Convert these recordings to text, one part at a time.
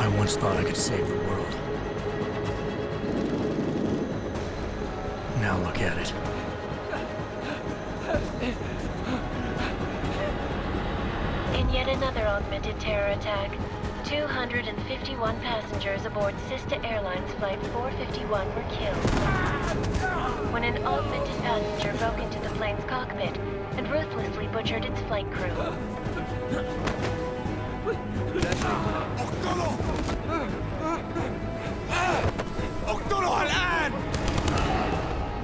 I once thought I could save the world. Now look at it. In yet another augmented terror attack, 251 passengers aboard Sister Airlines Flight 451 were killed when an augmented passenger broke into the plane's cockpit and ruthlessly butchered its flight crew.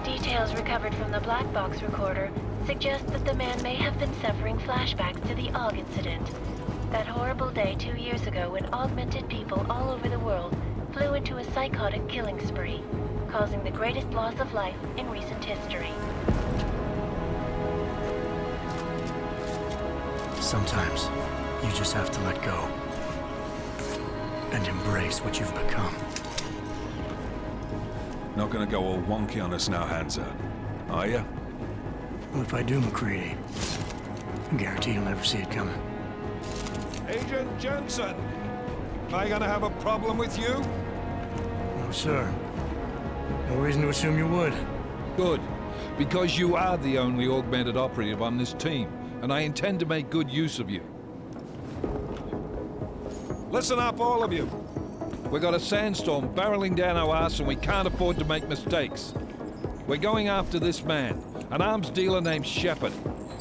Details recovered from the black box recorder suggest that the man may have been suffering flashbacks to the AUG incident. That horrible day 2 years ago when augmented people all over the world flew into a psychotic killing spree, causing the greatest loss of life in recent history. Sometimes, you just have to let go. And embrace what you've become. Not gonna go all wonky on us now, Hansa, are you? Well, if I do, McCready, I guarantee you'll never see it coming. Agent Jensen! Am I gonna have a problem with you? No, sir. No reason to assume you would. Good. Because you are the only augmented operative on this team, and I intend to make good use of you. Listen up, all of you. We got a sandstorm barreling down our ass and we can't afford to make mistakes. We're going after this man, an arms dealer named Shepard.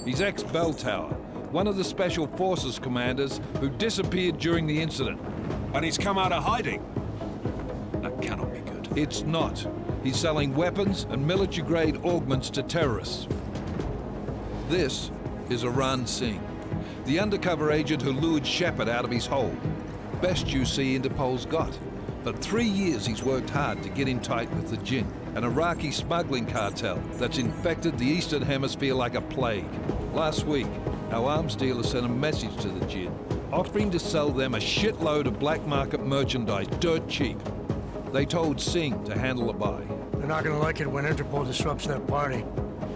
He's ex-Bell Tower, one of the Special Forces commanders who disappeared during the incident. And he's come out of hiding. That cannot be good. It's not. He's selling weapons and military-grade augments to terrorists. This is Aran Singh, the undercover agent who lured Shepard out of his hole. Best you see Interpol's got. For 3 years he's worked hard to get in tight with the Jinn, an Iraqi smuggling cartel that's infected the Eastern Hemisphere like a plague. Last week, our arms dealer sent a message to the Jinn, offering to sell them a shitload of black market merchandise dirt cheap. They told Singh to handle the buy. They're not gonna like it when Interpol disrupts their party.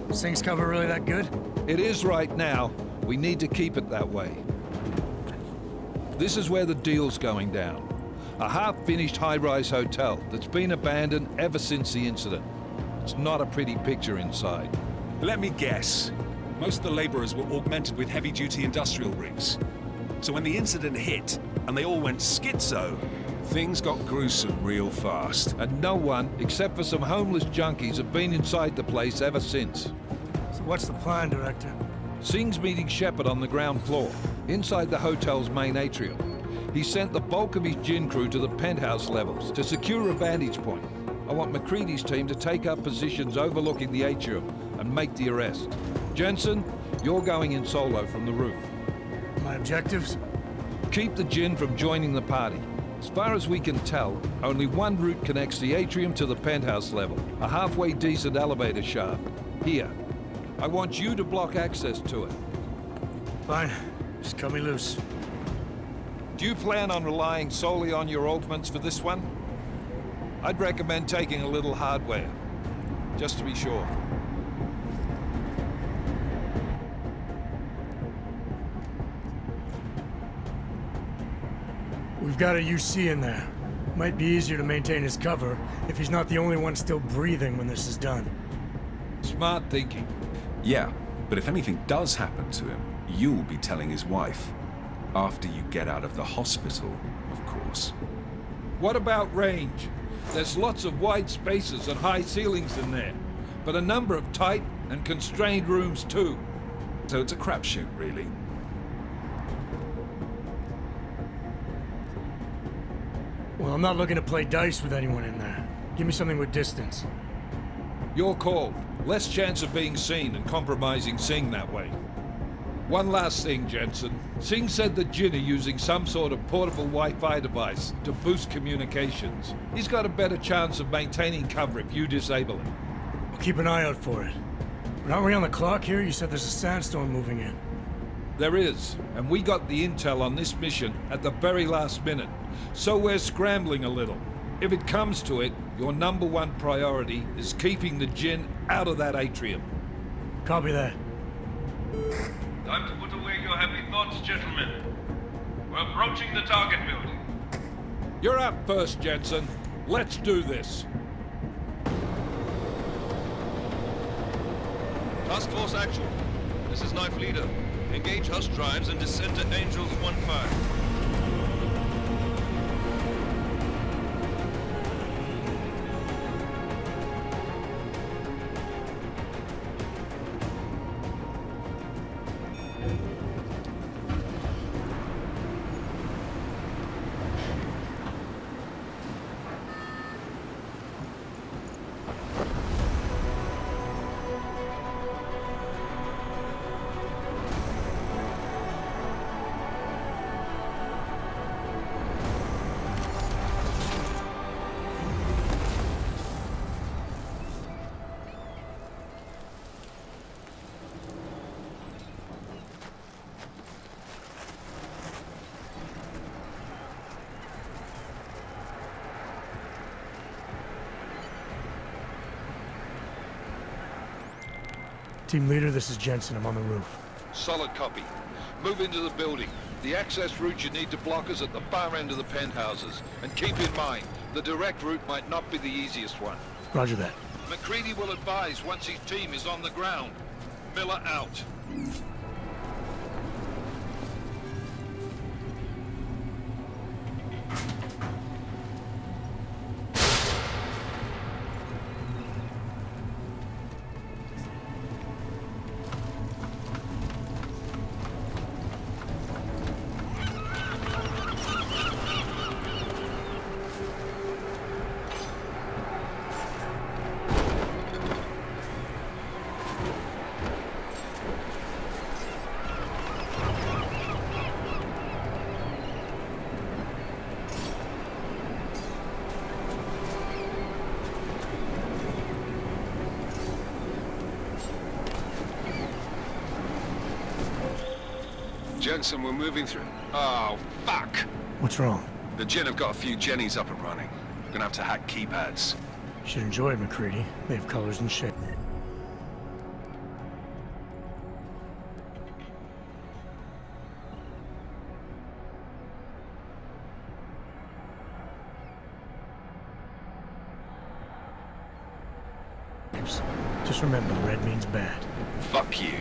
Is Singh's cover really that good? It is right now. We need to keep it that way. This is where the deal's going down. A half-finished high-rise hotel that's been abandoned ever since the incident. It's not a pretty picture inside. Let me guess. Most of the laborers were augmented with heavy-duty industrial rigs. So when the incident hit, and they all went schizo, things got gruesome real fast. And no one, except for some homeless junkies, have been inside the place ever since. So what's the plan, Director? Singh's meeting Shepard on the ground floor, inside the hotel's main atrium. He sent the bulk of his Jinn crew to the penthouse levels to secure a vantage point. I want McCready's team to take up positions overlooking the atrium and make the arrest. Jensen, you're going in solo from the roof. My objectives? Keep the Jinn from joining the party. As far as we can tell, only one route connects the atrium to the penthouse level, a halfway decent elevator shaft. Here. I want you to block access to it. Fine. Just cut me loose. Do you plan on relying solely on your augments for this one? I'd recommend taking a little hardware, just to be sure. We've got a UC in there. Might be easier to maintain his cover if he's not the only one still breathing when this is done. Smart thinking. Yeah, but if anything does happen to him, you'll be telling his wife. After you get out of the hospital, of course. What about range? There's lots of wide spaces and high ceilings in there, but a number of tight and constrained rooms too. So it's a crapshoot, really. Well, I'm not looking to play dice with anyone in there. Give me something with distance. Your call. Less chance of being seen and compromising Singh that way. One last thing, Jensen. Singh said the Jinn are using some sort of portable Wi-Fi device to boost communications. He's got a better chance of maintaining cover if you disable it. I'll keep an eye out for it. But aren't we on the clock here? You said there's a sandstorm moving in. There is, and we got the intel on this mission at the very last minute. So we're scrambling a little. If it comes to it, your #1 priority is keeping the Jinn out of that atrium. Copy that. Time to put away your happy thoughts, gentlemen. We're approaching the target building. You're up first, Jensen. Let's do this. Task Force Actual. This is Knife Leader. Engage Hush drives and descend to Angels 1-5. Team leader, this is Jensen. I'm on the roof. Solid copy. Move into the building. The access route you need to block is at the far end of the penthouses. And keep in mind, the direct route might not be the easiest one. Roger that. McCready will advise once his team is on the ground. Miller out. Jensen, we're moving through. Oh, fuck! What's wrong? The Gen have got a few Jennies up and running. Gonna have to hack keypads. You should enjoy it, McCready. They have colors and shape. Just remember, red means bad. Fuck you.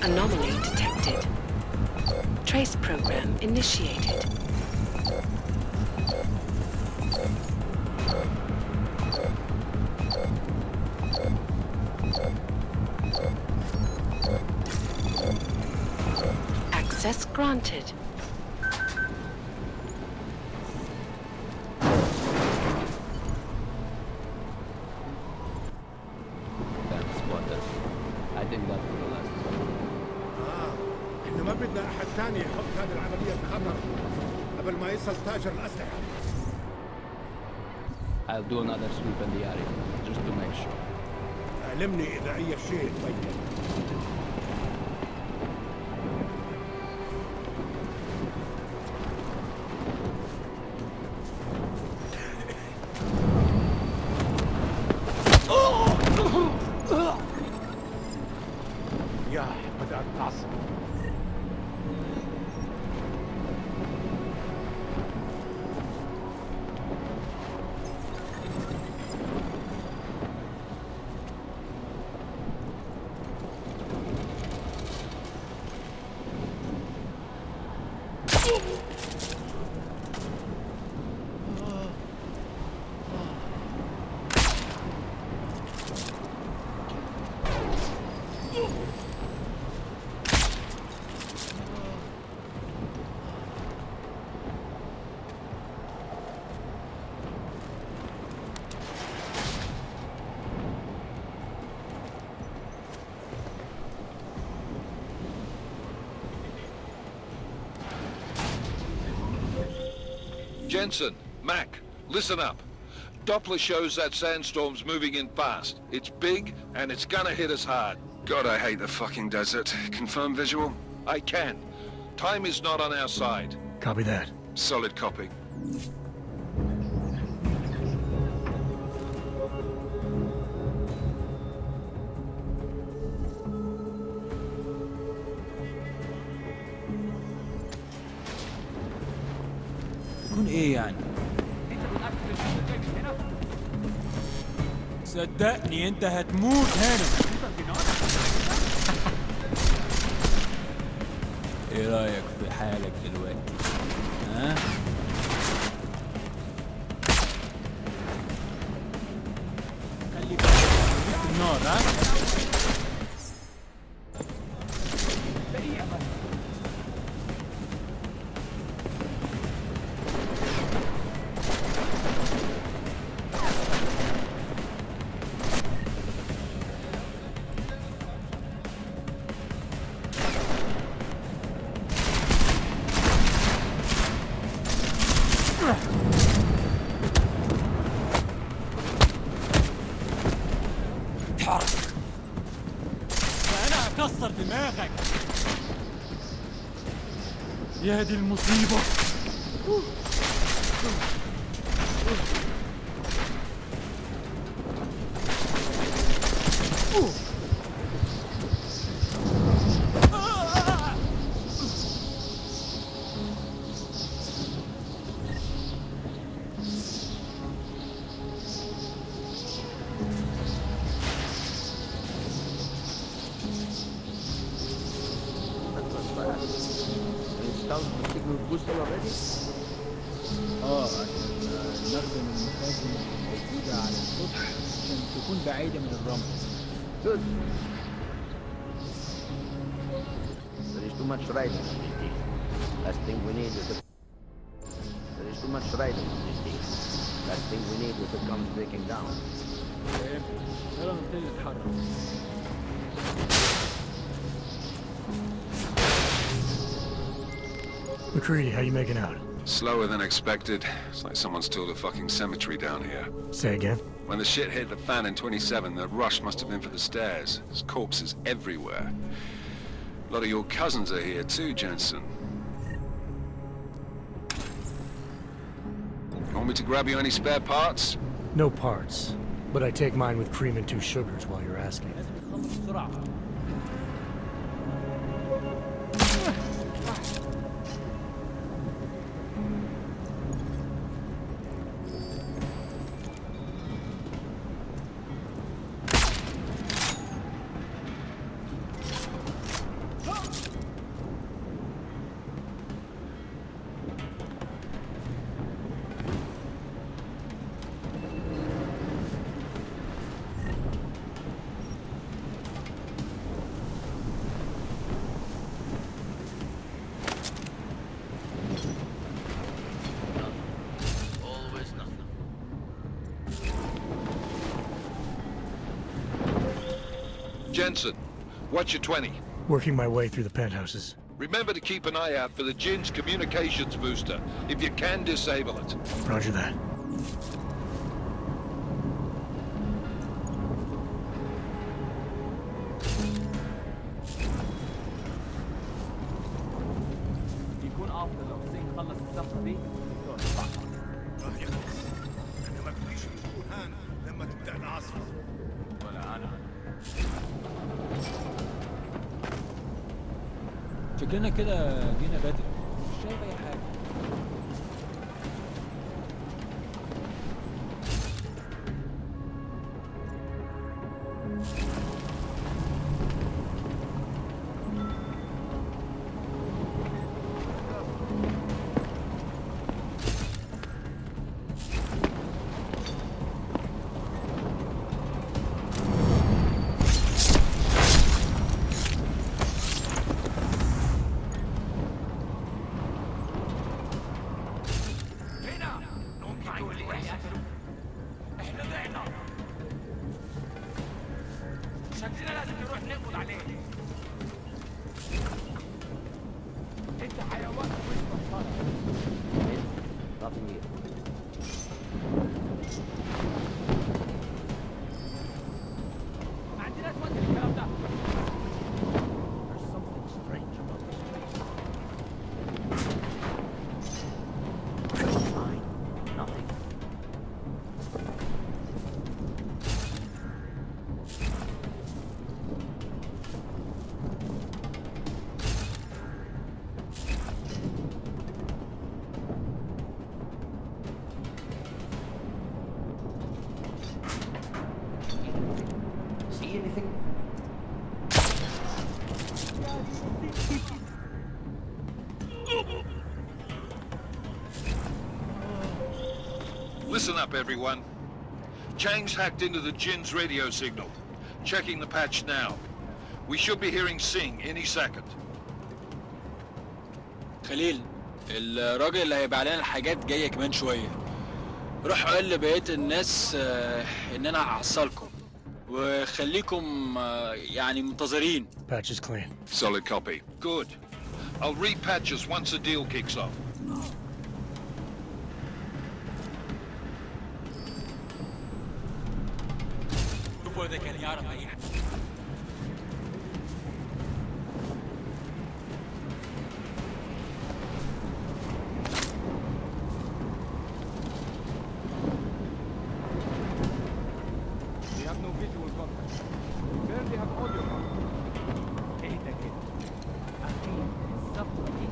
Anomaly detected. Trace program initiated. Access granted. احنا ما بدنا احد ثاني يحط هذه العملية في خطر قبل ما يصل تاجر الأسلحة. I'll do another sweep in the area, just to make sure. علمني إذا أي شيء تبين. يا بدأت تعصب. Jensen, Mac, listen up. Doppler shows that sandstorm's moving in fast. It's big, and it's gonna hit us hard. God, I hate the fucking desert. Confirm visual? I can. Time is not on our side. Copy that. Solid copy. يكون ايه يعني؟ صدقني انت هتموت هنا. ايه رايك في حالك دلوقتي؟ ها؟ خلي بالك من النار. ها؟ انا هكسر دماغك. يا دي المصيبة. نخدم المخازن الموجودة على السطح عشان تكون بعيدة من الرمل. Good. There is too much riding on this thing. Last thing we need is the... There is too much riding on this thing. Last thing we need is the guns breaking down. يلا نبتدي نتحرك. McCready, how you making out? Slower than expected. It's like someone's tilled a fucking cemetery down here. Say again? When the shit hit the fan in 27, the rush must have been for the stairs. There's corpses everywhere. A lot of your cousins are here too, Jensen. You want me to grab you any spare parts? No parts. But I take mine with cream and 2 sugars while you're asking. Jensen, what's your 20? Working my way through the penthouses. Remember to keep an eye out for the Jin's communications booster, if you can disable it. Roger that. يكون افضل لو حسين خلص الصفقة دي. راح يخلص. انا ما بديش نكون هان لما تبدأ العاصفة. ولا انا. شكلنا كده جينا بدري. مش شايف اي حاجة. شكلنا لازم نروح نقبض عليه. انت حيوان واسمك Nothing here. ما عندناش وقت للكلام ده. There's something strange about this place. Fine. Nothing. See anything? Listen up, everyone. Chang's hacked into the Jin's radio signal. Checking the patch now. We should be hearing Singh any second. خليل، الراجل اللي هيبقى علينا الحاجات جاية كمان شوية. روح قول لبقية الناس إن أنا هحصلكم. وخليكم يعني منتظرين. Patch is clean. Solid copy. Good. I'll repatch us once the deal kicks off. شوفوا إذا كان يعرف أي حاجة. We have no visual contact. We barely have audio contact. اهدى كده. أخير الصفقة دي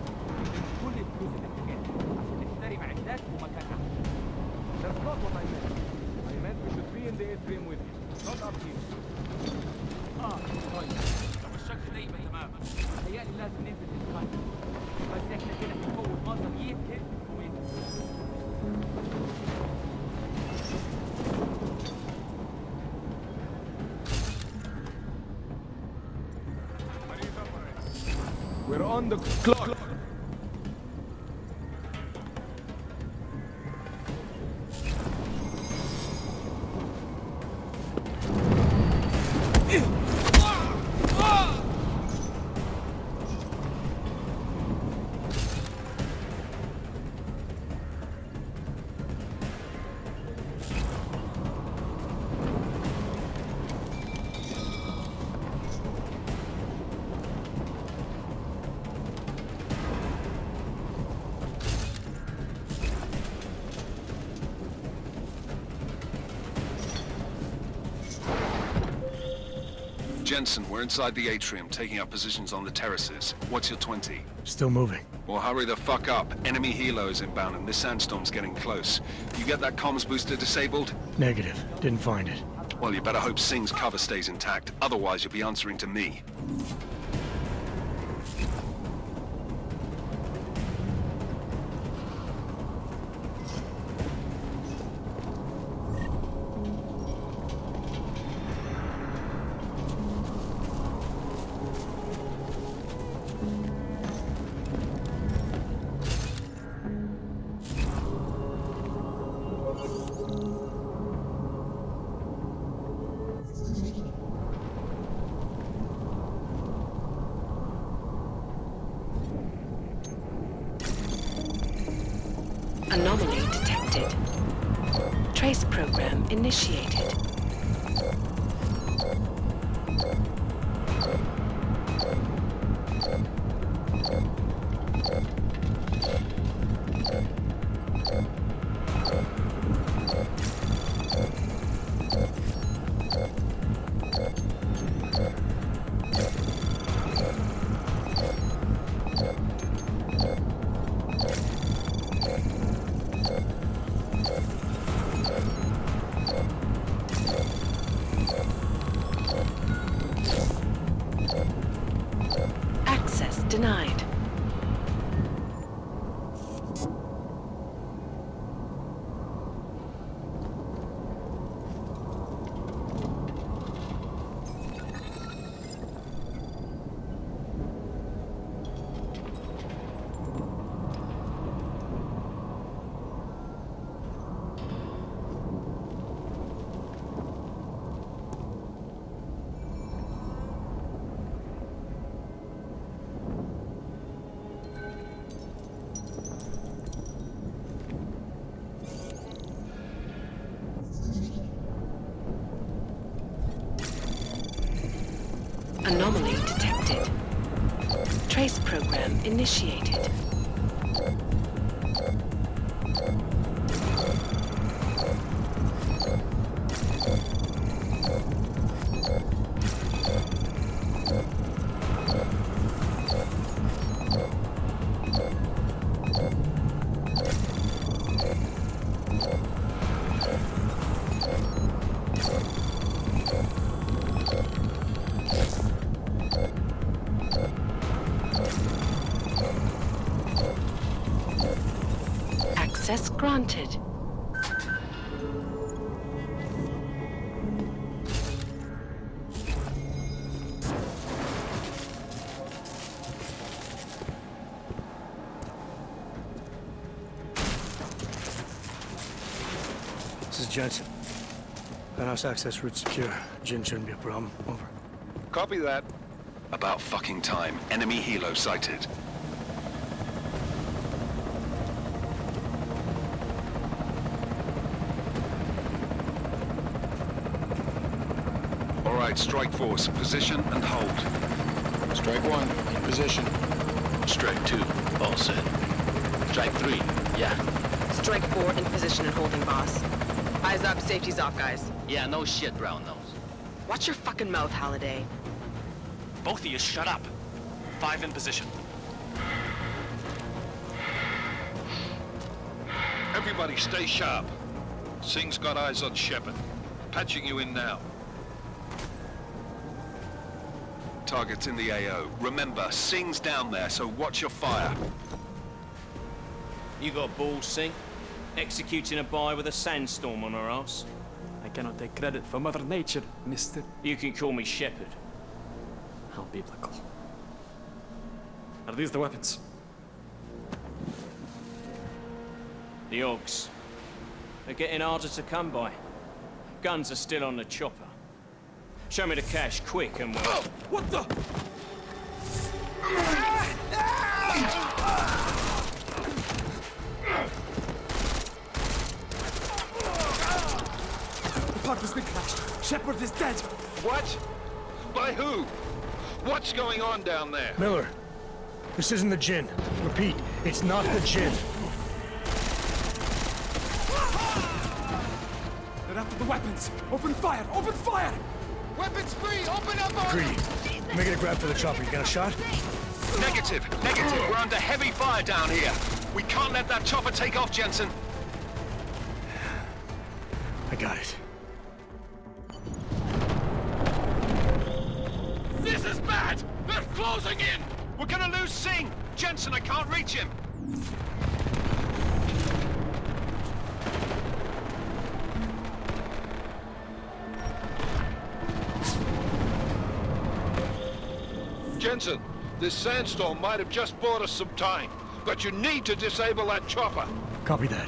من كل الفلوس اللي بتجيلها عشان نشتري معدات ومكان أحسن. That's not what I meant. I meant we should be in the atrium with you, not up here. طيب. طب الشكل ده يبقى تماما. متهيألي لازم ننزل نتقاتل. بس احنا كده هنفوت منظر يمكن We're on the clock. Jensen, we're inside the atrium, taking up positions on the terraces. What's your 20? Still moving. Well, hurry the fuck up. Enemy helo is inbound and this sandstorm's getting close. You get that comms booster disabled? Negative. Didn't find it. Well, you better hope Singh's cover stays intact. Otherwise, you'll be answering to me. Anomaly detected. Trace program initiated. Access denied. Anomaly detected. Trace program initiated. Access granted. This is Jensen. Penthouse access route secure. Jin shouldn't be a problem. Over. Copy that. About fucking time. Enemy helo sighted. All right, strike force. Position and hold. Strike 1, in position. Strike 2, all set. Strike 3, yeah. Strike 4 in position and holding, boss. Eyes up, safety's off, guys. Yeah, no shit, brown nose. Watch your fucking mouth, Halliday. Both of you shut up. 5 in position. Everybody stay sharp. Singh's got eyes on Shepard. Patching you in now. Target's in the AO. Remember, Singh's down there, so watch your fire. You got balls, Singh? Executing a buy with a sandstorm on our ass? I cannot take credit for Mother Nature, mister. You can call me Shepard. How biblical. Are these the weapons? The Augs. They're getting harder to come by. Guns are still on the chopper. Show me the cash, quick, and we'll... Oh, what the? The pod has been crashed. Shepard is dead. What? By who? What's going on down there? Miller, this isn't the Jinn. Repeat, it's not the Jinn. They're after the weapons. Open fire! Open fire! Weapons free! Open up! Greedy. Make it a grab for the chopper. You got a shot? Negative. We're under heavy fire down here. We can't let that chopper take off, Jensen. I got it. This is bad! They're closing in! We're gonna lose Singh! Jensen, I can't reach him! Jensen, this sandstorm might have just bought us some time, but you need to disable that chopper. Copy that.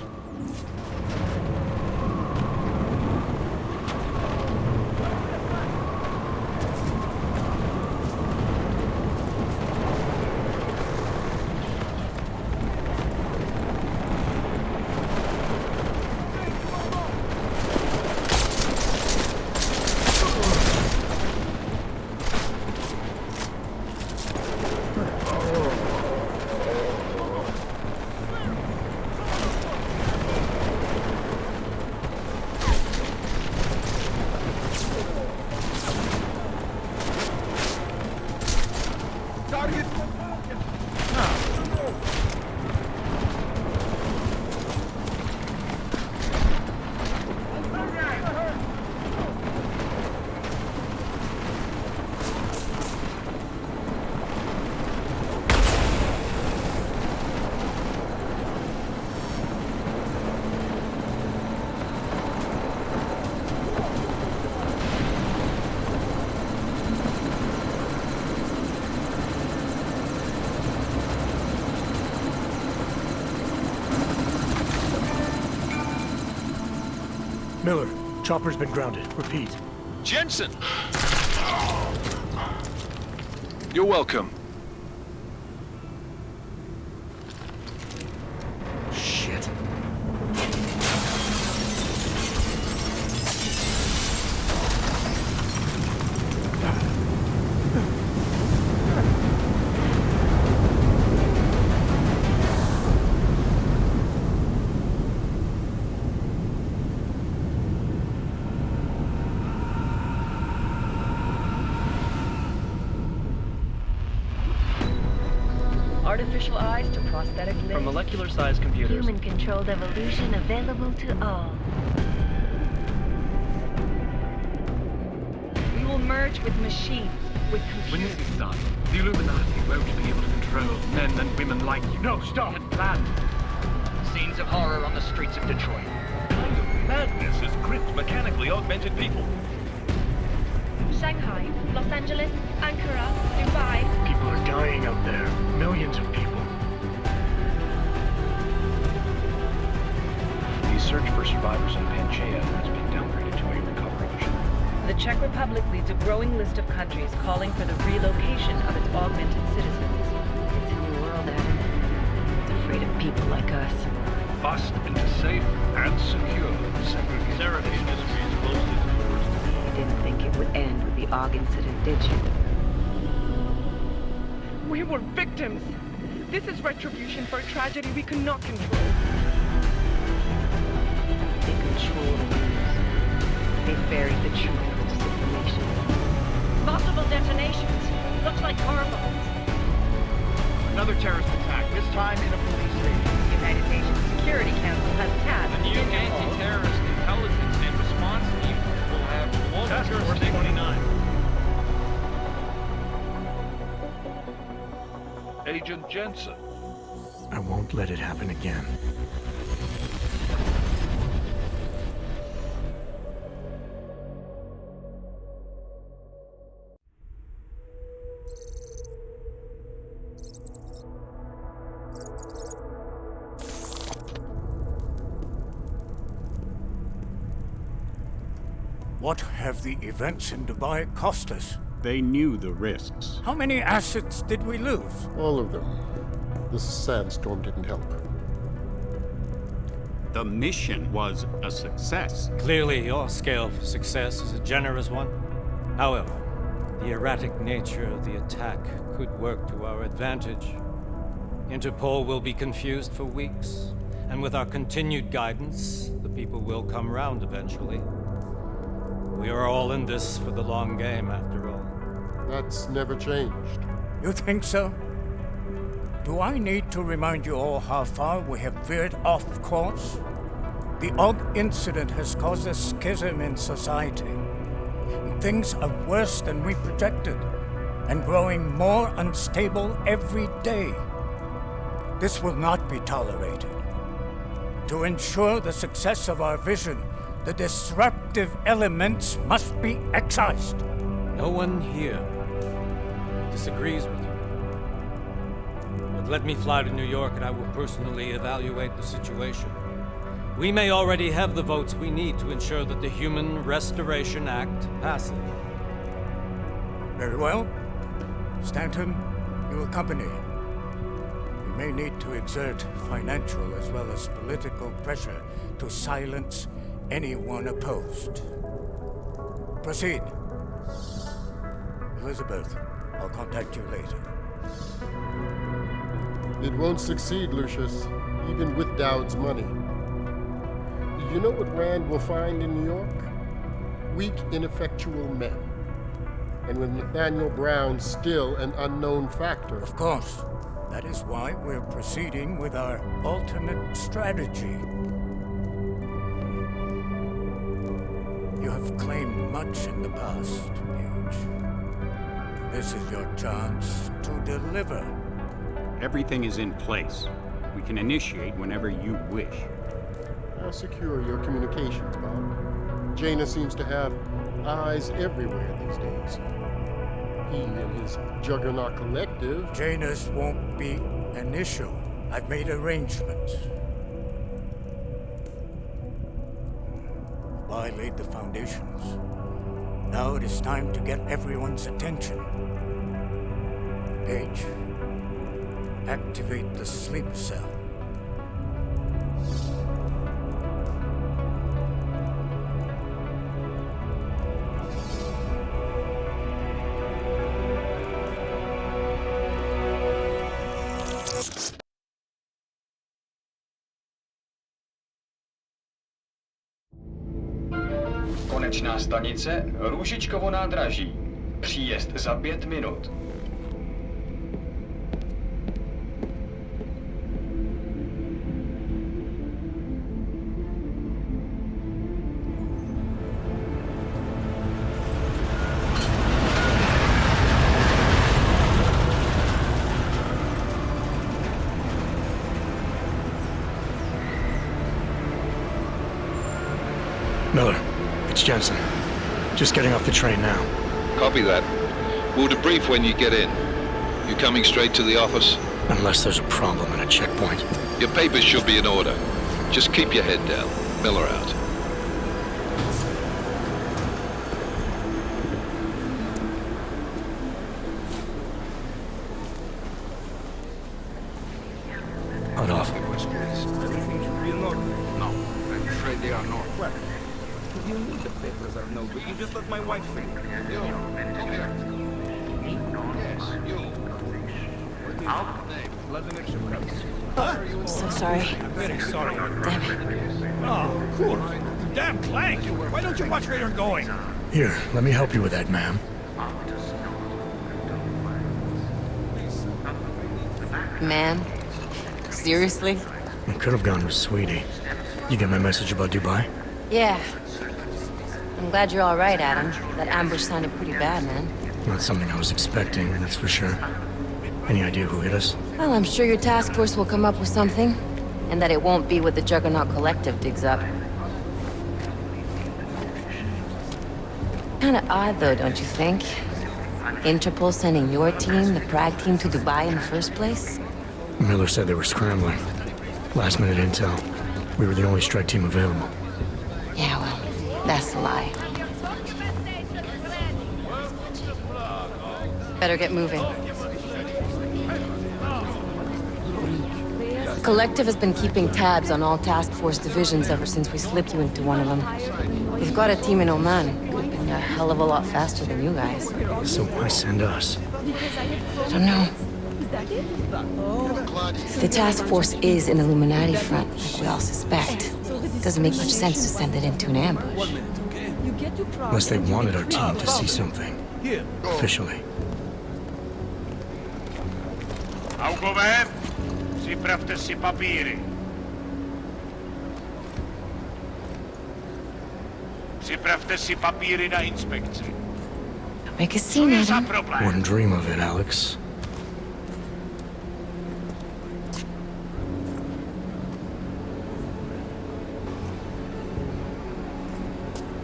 Miller, chopper's been grounded. Repeat. Jensen! You're welcome. Shit. artificial eyes to prosthetic limbs. From molecular-sized computers. Human-controlled evolution available to all. We will merge with machines, with computers. When this is done, the Illuminati won't be able to control men and women like you. No, stop! And plan. Scenes of horror on the streets of Detroit. What kind of madness has gripped mechanically augmented people? Shanghai, Los Angeles, Ankara, Dubai. People are dying out there. Millions of people. The search for survivors in Pangaea has been downgraded to a recovery mission. The Czech Republic leads a growing list of countries calling for the relocation of its augmented citizens. It's a new world, Adam. It's afraid of people like us. Bust into safe and secure segregation industries closely towards. You didn't think it would end with the AUG incident, did you? We were victims. This is retribution for a tragedy we cannot control. They control the news. They buried the truth with disinformation. Multiple detonations. Looks like car bombs. Another terrorist attack, this time in a police station. The United Nations Security Council has tasked The new anti-terrorist intelligence and response team will have global Task Force jurisdiction. 29. Agent Jensen. I won't let it happen again. What have the events in Dubai cost us? They knew the risks. How many assets did we lose? All of them. This sandstorm didn't help. The mission was a success. Clearly, your scale of success is a generous one. However, the erratic nature of the attack could work to our advantage. Interpol will be confused for weeks, and with our continued guidance, the people will come round eventually. We are all in this for the long game, after all. That's never changed. You think so? Do I need to remind you all how far we have veered off course? The AUG incident has caused a schism in society. Things are worse than we projected, and growing more unstable every day. This will not be tolerated. To ensure the success of our vision, the disruptive elements must be excised. No one here disagrees with you. But let me fly to New York and I will personally evaluate the situation. We may already have the votes we need to ensure that the Human Restoration Act passes. Very well. Stanton, you accompany. We may need to exert financial as well as political pressure to silence anyone opposed. Proceed. Elizabeth, I'll contact you later. It won't succeed, Lucius, even with Dowd's money. You know what Rand will find in New York? Weak, ineffectual men. And with Nathaniel Brown still an unknown factor. Of course. That is why we're proceeding with our alternate strategy. You have claimed much in the past, Paige. This is your chance to deliver. Everything is in place. We can initiate whenever you wish. How secure your communications, Bob? Jaina seems to have eyes everywhere these days. He and his Juggernaut Collective... Jaina's won't be an issue. I've made arrangements. I laid the foundations. Now it is time to get everyone's attention. Paige, activate the sleep cell. Konečná stanice Růžičkovo nádraží. Příjezd za 5 minut. It's Jensen. Just getting off the train now. Copy that. We'll debrief when you get in. You coming straight to the office? Unless there's a problem at a checkpoint. Your papers should be in order. Just keep your head down. Miller out. Hot off. Everything should be in order. No, I'm afraid they are not. Well, if you need the papers are no good, you just let my wife think. You. Yes, you. Vladimir Shevkov. So sorry. Very sorry. Damn it. Oh, cool. Damn Clank! Why don't you watch where you're going? Here, let me help you with that, ma'am. Man? Seriously? I could have gone with Sweetie. You get my message about Dubai? Yeah. I'm glad you're all right, Adam. That ambush sounded pretty bad, man. Not something I was expecting, that's for sure. Any idea who hit us? Well, I'm sure your task force will come up with something. And that it won't be what the Juggernaut Collective digs up. Kinda odd, though, don't you think? Interpol sending your team, the Prague team, to Dubai in the first place? Miller said they were scrambling. Last minute intel. We were the only strike team available. Yeah, well, that's a lie. Better get moving. The Collective has been keeping tabs on all task force divisions ever since we slipped you into one of them. They've got a team in Oman. Could have been a hell of a lot faster than you guys. So why send us? I don't know. If the task force is an Illuminati front, like we all suspect, it doesn't make much sense to send it into an ambush. Unless they wanted our team to see something. Officially. Augover, připravte si papíry. Připravte si papíry na inspekci. Make a scene, Adam. Wouldn't dream of it, Alex.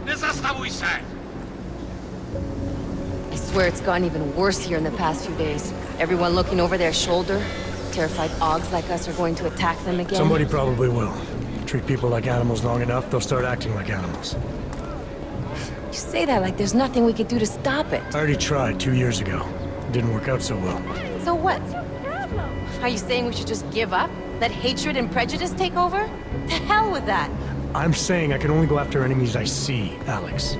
Nezastavuj se! I swear it's gotten even worse here in the past few days. Everyone looking over their shoulder. Terrified Augs like us are going to attack them again. Somebody probably will. Treat people like animals long enough, they'll start acting like animals. You say that like there's nothing we could do to stop it. I already tried 2 years ago. It didn't work out so well. So what? Are you saying we should just give up? Let hatred and prejudice take over? To hell with that! I'm saying I can only go after enemies I see, Alex.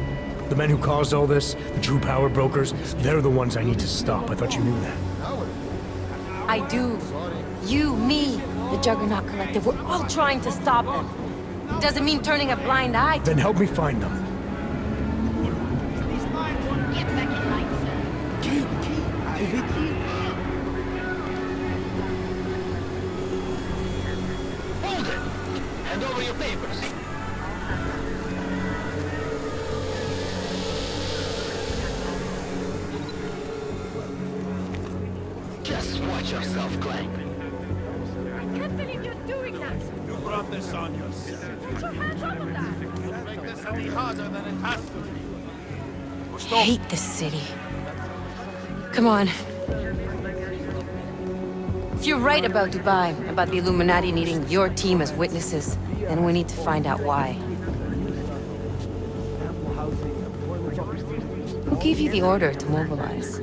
The men who caused all this, the true power brokers, they're the ones I need to stop. I thought you knew that. I do. You, me, the Juggernaut Collective, we're all trying to stop them. Doesn't mean turning a blind eye to Then help me find them. Hold it! Hand over your papers. Just watch yourself, Clank. I can't believe you're doing that! You brought this on yourself. Put your hands off of that! Make this any harder than it has to be. I hate this city. Come on. If you're right about Dubai, about the Illuminati needing your team as witnesses, then we need to find out why. Who gave you the order to mobilize?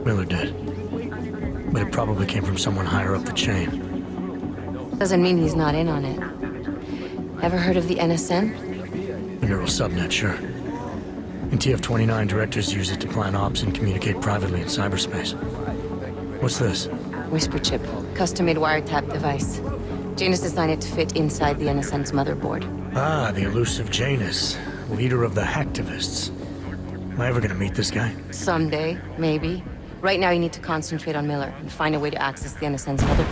Miller did. But it probably came from someone higher up the chain. Doesn't mean he's not in on it. Ever heard of the NSN? A neural subnet, sure. In TF-29, directors use it to plan ops and communicate privately in cyberspace. What's this? Whisper chip, custom-made wiretap device. Janus designed it to fit inside the NSN's motherboard. Ah, the elusive Janus, leader of the hacktivists. Am I ever gonna meet this guy? Someday, maybe. Right now you need to concentrate on Miller and find a way to access the NSN's motherboard.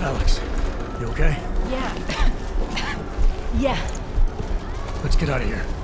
Alex, you okay? Yeah. Let's get out of here.